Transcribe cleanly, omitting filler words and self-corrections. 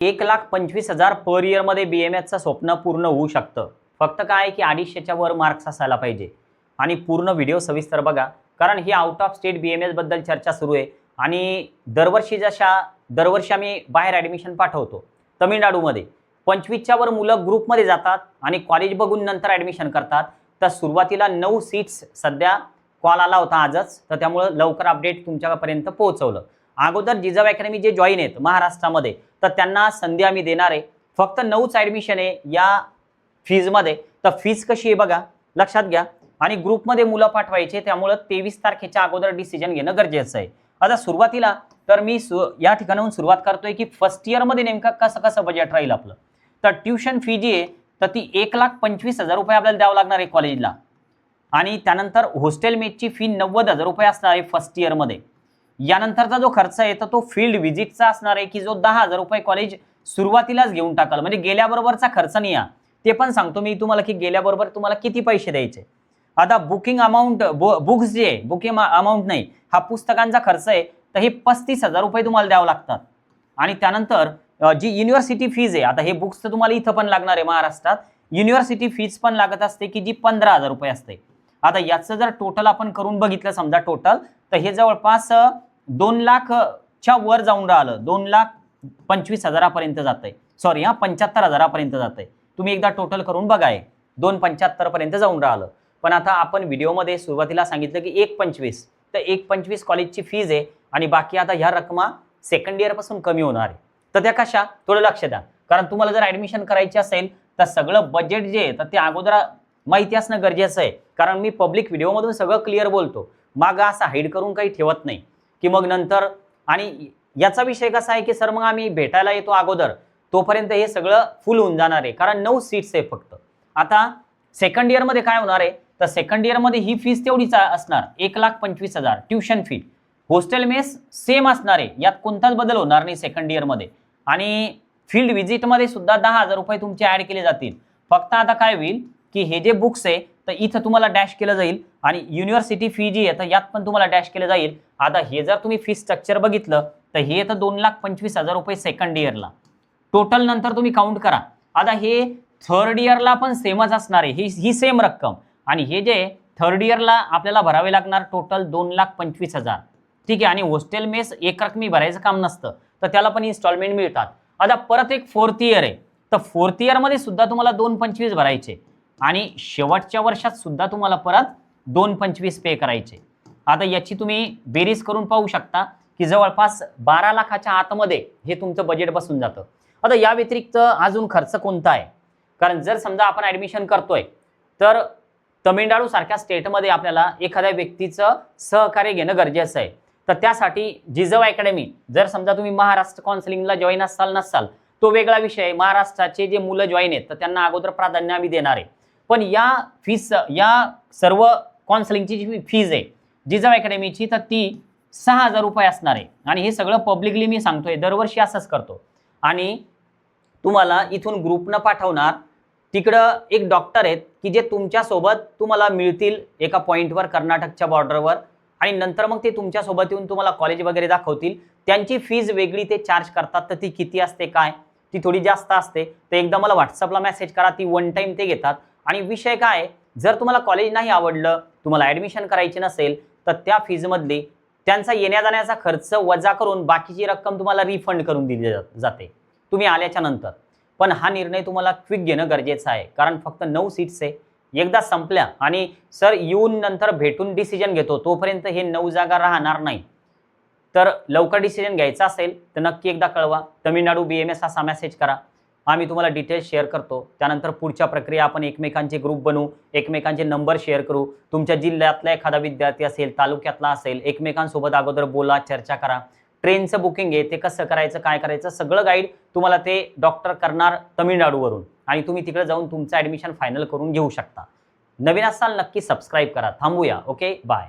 1,25,000 per year मध्ये BAMSचं स्वप्न पूर्ण होऊ शकतं. फक्त काय की 250च्या वर मार्क्स असायला पाहिजे. आणि पूर्ण व्हिडिओ सविस्तर बघा, कारण ही आउट ऑफ स्टेट BAMS बद्दल चर्चा सुरू आहे. आणि दरवर्षी आम्ही बाहेर ॲडमिशन पाठवतो. तमिळनाडूमध्ये 25च्या वर मुलं ग्रुपमध्ये जातात आणि कॉलेज बघून नंतर ॲडमिशन करतात. तर सुरुवातीला 9 सीट्स सध्या कॉल आला होता आजच, तर त्यामुळे लवकर अपडेट तुमच्यापर्यंत पोहोचवलं. अगोदर जिजाऊ अकॅडमी जे जॉईन आहेत महाराष्ट्रामध्ये, तर त्यांना संधी आम्ही देणार आहे. फक्त 9च ॲडमिशन आहे या फीजमध्ये. तर फीज कशी आहे बघा, लक्षात घ्या. आणि ग्रुपमध्ये मुलं पाठवायचे, त्यामुळे 23 तारखेच्या अगोदर डिसिजन घेणं गरजेचं आहे. आता सुरुवातीला तर मी या ठिकाणाहून सुरुवात करतोय की फर्स्ट इयरमध्ये नेमकं कसं बजेट राहील आपलं. तर ट्युशन फी जी आहे तर ती 1,25,000 रुपये आपल्याला द्यावं लागणार आहे कॉलेजला. आणि त्यानंतर हॉस्टेल मेसची फी 90,000 रुपये असणार आहे फर्स्ट इयरमध्ये. यानंतरचा जो खर्च आहे तर तो फील्ड व्हिजिटचा असणार आहे की जो 10,000 रुपये कॉलेज सुरुवातीलाच घेऊन टाकाल. म्हणजे गेल्याबरोबरचा खर्च नाही आहे, ते पण सांगतो मी तुम्हाला की गेल्याबरोबर तुम्हाला किती पैसे द्यायचे. आता बुकिंग अमाऊंट बुक्स जे आहे, बुकिंग अमाऊंट नाही, हा पुस्तकांचा खर्च आहे, तर हे 35,000 रुपये तुम्हाला द्यावं लागतात. आणि त्यानंतर जी युनिव्हर्सिटी फीज आहे, आता हे बुक्स तर तुम्हाला इथं पण लागणार आहे महाराष्ट्रात. युनिव्हर्सिटी फीज पण लागत असते की जी 15,000 रुपये असते. आता याचं जर टोटल आपण करून बघितलं समजा टोटल, तर हे जवळपास 2 लाखच्या वर जाऊन राहिलं. 2,25,000 जातंय. सॉरी 75,000 जातंय. तुम्ही एकदा टोटल करून बघाय, 2,75,000 पर्यंत जाऊन राहिलं. पण आता आपण व्हिडिओमध्ये सुरुवातीला सांगितलं की 1,25,000, तर 1,25,000 कॉलेजची फीज आहे. आणि बाकी आता ह्या रकमा सेकंड इयर पासून कमी होणार आहे. तर त्या कशा, थोडं लक्ष द्या. कारण तुम्हाला जर ॲडमिशन करायची असेल तर सगळं बजेट जे आहे तर ते अगोदर माहिती असणं गरजेचं आहे. कारण मी पब्लिक व्हिडिओमधून सगळं क्लिअर बोलतो, मागं असं हाईड करून काही ठेवत नाही की मग नंतर. आणि याचा विषय कसा आहे की सर मग आम्ही भेटायला येतो अगोदर, तोपर्यंत हे सगळं फुल होऊन जाणार आहे. कारण 9 सीट्स आहे फक्त. आता सेकंड इयरमध्ये काय होणार आहे, तर सेकंड इयरमध्ये ही फीस तेवढीच असणार, 1,25,000 tuition fee. Hostel mess same असणार आहे, यात कोणताच बदल होणार नाही सेकंड इयरमध्ये. आणि फील्ड व्हिजिटमध्ये सुद्धा 10,000 रुपये तुमचे ॲड केले जातील. फक्त आता काय होईल की हे जे बुक्स आहे तर इथं तुम्हाला डॅश केलं जाईल, आणि युनिव्हर्सिटी फी जी आहे तर यात पण तुम्हाला डॅश केलं जाईल. आता हे जर तुम्ही फी स्ट्रक्चर बघितलं तर हे येतं 2,25,000 रुपये सेकंड इयरला. टोटल नंतर तुम्ही काउंट करा. आता हे थर्ड इयरला पण सेमच असणार आहे, ही सेम रक्कम. आणि हे जे थर्ड इयरला आपल्याला भरावे लागणार टोटल 2,25,000. ठीक आहे. आणि हॉस्टेल मेस एक रकमी भरायचं काम नसतं, तर त्याला पण इन्स्टॉलमेंट मिळतात. आता परत एक फोर्थ इयर आहे, तर फोर्थ इयरमध्ये सुद्धा तुम्हाला 2,25,000 भरायचे. आणि शेवटच्या वर्षात सुद्धा तुम्हाला परत 2,25,000 पे करायचे. आता याची तुम्ही बेरीज करून पाहू शकता की जवळपास 12 लाखाच्या आतमध्ये हे तुमचं बजेट बसून जातं. आता या व्यतिरिक्त अजून खर्च कोणता आहे, कारण जर समजा आपण ॲडमिशन करतोय तर तमिळनाडू सारख्या स्टेटमध्ये आपल्याला एखाद्या व्यक्तीचं सहकार्य घेणं गरजेचं आहे. तर त्यासाठी जिजाऊ अकॅडमी, जर समजा तुम्ही महाराष्ट्र काउन्सिलिंगला जॉईन नसाल तो वेगळा विषय आहे. महाराष्ट्राचे जे मुलं जॉईन आहेत तर त्यांना अगोदर प्राधान्य आम्ही देणार आहे. पण या सर्व काउन्सिलिंगची जी फीज आहे जिजाऊ अकॅडमीची, तर ती 6,000 रुपये असणार आहे. आणि हे सगळं पब्लिकली मी सांगतोय, दरवर्षी असंच करतो. आणि तुम्हाला इथून ग्रुपनं पाठवणार, तिकडं एक डॉक्टर आहेत की जे तुमच्यासोबत तुम्हाला मिळतील एका पॉईंटवर कर्नाटकच्या बॉर्डरवर. आणि नंतर मग ते तुमच्यासोबत येऊन तुम्हाला कॉलेज वगैरे दाखवतील. त्यांची फीज वेगळी ते चार्ज करतात, तर ती किती असते काय, ती थोडी जास्त असते. तर एकदा मला व्हॉट्सअपला मेसेज करा, ती वन टाईम ते घेतात. आणि विषय काय, जर तुम्हाला कॉलेज नाही आवडलं, तुम्हाला ॲडमिशन करायची नसेल, तर त्या फीजमधली त्यांचा येण्या जाण्याचा खर्च वजा करून बाकीची रक्कम तुम्हाला रिफंड करून दिली जाते तुम्ही आल्याच्या नंतर. पण हा निर्णय तुम्हाला क्विक घेणं गरजेचं आहे, कारण फक्त 9 सीट्स आहे. एकदा संपल्या आणि सर येऊन नंतर भेटून डिसिजन घेतो, तोपर्यंत हे 9 जागा राहणार नाही. तर लवकर डिसिजन घ्यायचा असेल तर नक्की एकदा कळवा. तमिळनाडू BAMS असा मेसेज करा, आम्ही तुम्हाला डिटेल्स शेअर करतो. त्यानंतर पुढच्या प्रक्रिया आपण एकमेकांचे ग्रुप बनवू, एकमेकांचे नंबर शेअर करू. तुमच्या जिल्ह्यातला एखादा विद्यार्थी असेल, तालुक्यातला असेल, एकमेकांसोबत अगोदर बोला, चर्चा करा. ट्रेनचं बुकिंग आहे ते कसं करायचं, काय करायचं, सगळं गाईड तुम्हाला ते डॉक्टर करणार तमिळनाडूवरून. आणि तुम्ही तिकडे जाऊन तुमचं ॲडमिशन फायनल करून घेऊ शकता. नवीन असाल नक्की सबस्क्राईब करा. थांबूया. Okay, bye.